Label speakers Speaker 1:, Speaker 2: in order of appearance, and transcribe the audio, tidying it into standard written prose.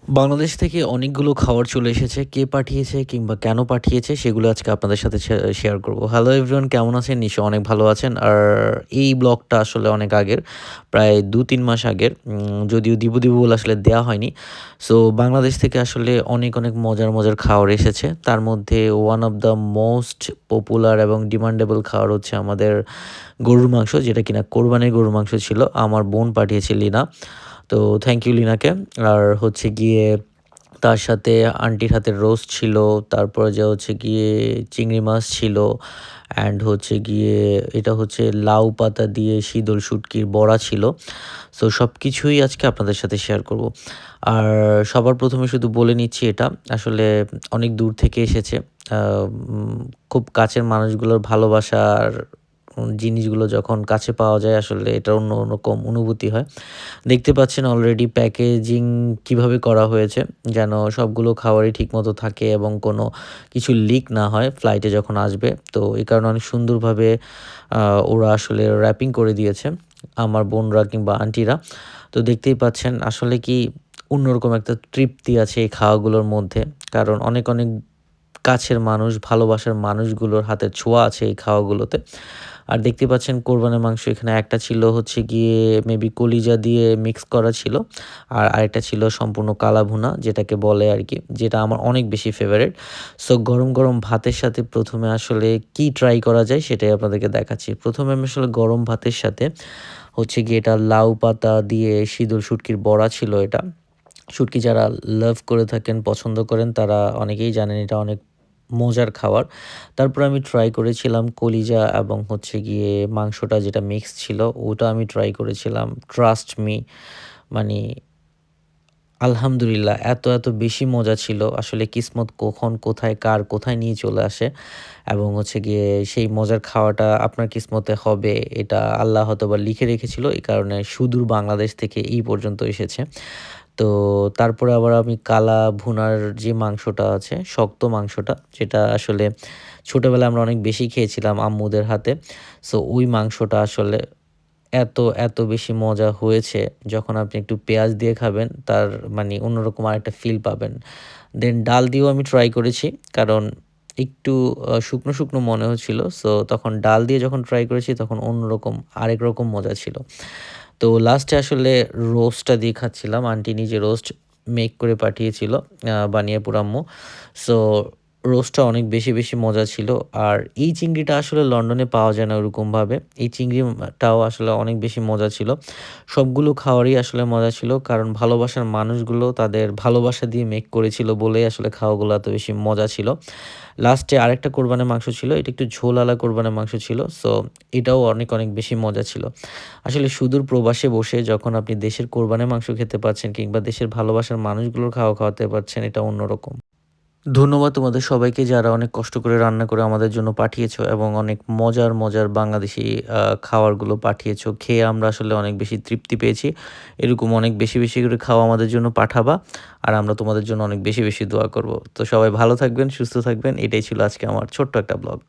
Speaker 1: বাংলাদেশ থেকে অনেকগুলো খাবার চলে এসেছে। কে পাঠিয়েছে কিংবা কেন পাঠিয়েছে সেগুলো আজকে আপনাদের সাথে শেয়ার করব। হ্যালো এভরিওয়ান, কেমন আছেন? নিশ্চয়ই অনেক ভালো আছেন। আর এই ব্লগটা আসলে অনেক আগের। প্রায় ২-৩ মাস আগের। যদিও দিবু বলে আসলে দেয়া হয়নি। সো বাংলাদেশ থেকে আসলে অনেক মজার খাবার এসেছে। তার মধ্যে one of the most popular এবং ডিমান্ডেবল খাবার হচ্ছে আমাদের গরুর মাংস, যেটা কিনা কোরবানির গরুর মাংস ছিল। আমার বোন পাঠিয়েছে লিনা। তো থ্যাংক ইউ লিনাকে। আর হচ্ছে গিয়ে তার সাথে আন্টির হাতের রোস্ট ছিল। তারপরে যে হচ্ছে গিয়ে চিংড়ি মাছ ছিল। অ্যান্ড হচ্ছে গিয়ে এটা হচ্ছে লাউ পাতা দিয়ে শীতল শুটকির বড়া ছিল। সো সবকিছুই আজকে আপনাদের সাথে শেয়ার করব। আর সবার প্রথমে শুধু বলে নিচ্ছি, এটা আসলে অনেক দূর থেকে এসেছে। আ খুব কাছের মানুষগুলোর ভালোবাসার জিনিসগুলো যখন কাছে পাওয়া যায় আসলে এটার অন্যরকম অনুভূতি হয়। দেখতে পাচ্ছেন অলরেডি প্যাকেজিং কিভাবে করা হয়েছে, যেন সবগুলো খাবারই ঠিকমতো থাকে এবং কোনো কিছু লিক না হয় ফ্লাইটে যখন আসবে। তো এই কারণে অনেক সুন্দরভাবে ওরা আসলে র‍্যাপিং করে দিয়েছে আমার বোনরা কিংবা আন্টিরা। তো দেখতেই পাচ্ছেন আসলে কি অন্যরকম একটা তৃপ্তি আছে এই খাওয়াগুলোর মধ্যে। কারণ অনেক কাছের মানুষ, ভালোবাসার মানুষগুলোর হাতের ছোঁয়া আছে এই খাওয়াগুলোতে। আর দেখতে পাচ্ছেন কোরবানির মাংস এখানে একটা ছিল হচ্ছে গিয়ে মেবি কলিজা দিয়ে মিক্স করা ছিল। আর আরেকটা ছিল সম্পূর্ণ কালা ভুনা, যেটাকে বলে আরকি, যেটা আমার অনেক বেশি ফেভারিট। সো গরম ভাতের সাথে ১ম এ আসলে কি ট্রাই করা যায় সেটাই আপনাদেরকে দেখাচ্ছি। ১ম এ আমি আসলে গরম ভাতের সাথে হচ্ছে গিয়ে এটা লাউ পাতা দিয়ে শীতল শুটকির বড়া ছিল এটা। শুটকি যারা লাভ করে থাকেন, পছন্দ করেন তারা অনেকেই জানেন এটা অনেক মজার খাবার। তারপরে আমি ট্রাই করেছিলাম কলিজা এবং হচ্ছে গিয়ে মাংসটা যেটা মিক্স ছিল ওটা আমি ট্রাই করেছিলাম। ট্রাস্ট মি, মানে আলহামদুলিল্লাহ এত বেশি মজা ছিল। আসলে কিসমত কখন কোথায় কার কোথায় নিয়ে চলে আসে এবং হচ্ছে গিয়ে সেই মজার খাওয়াটা আপনার কিসমতে হবে এটা আল্লাহ হয়তোবা লিখে রেখেছিল। এই কারণে সুদূর বাংলাদেশ থেকে এই পর্যন্ত এসেছে। তো তারপরে আবার আমি কালা ভুনার যে মাংসটা আছে, শক্ত মাংসটা, যেটা আসলে ছোটবেলায় আমরা অনেক বেশি খেয়েছিলাম আম্মুদের হাতে। সো ওই মাংসটা আসলে এত বেশি মজা হয়েছে, যখন আপনি একটু পেঁয়াজ দিয়ে খাবেন তার মানে অন্যরকম আরেকটা ফিল পাবেন। দেন ডাল দিয়েও আমি ট্রাই করেছি। কারণ একটু শুকনো মনে হচ্ছিল। সো তখন ডাল দিয়ে যখন ট্রাই করেছি তখন অন্যরকম আরেক রকম মজা ছিল। তো লাস্টে আসলে রোস্টটা দিয়ে খাচ্ছিলাম। আন্টি নিজে রোস্ট মেক করে পাঠিয়েছিল, বানিয়ে পুরা আম্মু। সো রোস্টটা অনেক বেশি মজা ছিল। আর এই চিংড়িটা আসলে লন্ডনে পাওয়া যায় না ওরকমভাবে। এই চিংড়িটাও আসলে অনেক বেশি মজা ছিল। সবগুলো খাওয়ারই আসলে মজা ছিল। কারণ ভালোবাসার মানুষগুলো তাদের ভালোবাসা দিয়ে মেক করেছিল বলেই আসলে খাওয়াগুলো এত বেশি মজা ছিল। লাস্টে আরেকটা কোরবানির মাংস ছিল। এটা একটু ঝোলওয়ালা কোরবানির মাংস ছিল। সো এটাও অনেক বেশি মজা ছিল। আসলে সুদূর প্রবাসে বসে যখন আপনি দেশের কোরবানির মাংস খেতে পারছেন কিংবা দেশের ভালোবাসার মানুষগুলোর খাওয়াতে পারছেন, এটা অন্যরকম। ধন্যবাদ তোমাদের সবাইকে যারা অনেক কষ্ট করে রান্না করে আমাদের জন্য পাঠিয়েছো এবং অনেক মজার বাংলাদেশি খাবারগুলো পাঠিয়েছো। খেয়ে আমরা আসলে অনেক বেশি তৃপ্তি পেয়েছি। এরকম অনেক বেশি করে খাওয়া আমাদের জন্য পাঠাবা। আর আমরা তোমাদের জন্য অনেক বেশি দোয়া করব। তো সবাই ভালো থাকবেন, সুস্থ থাকবেন। এটাই ছিল আজকে আমার ছোট্ট একটা ব্লগ।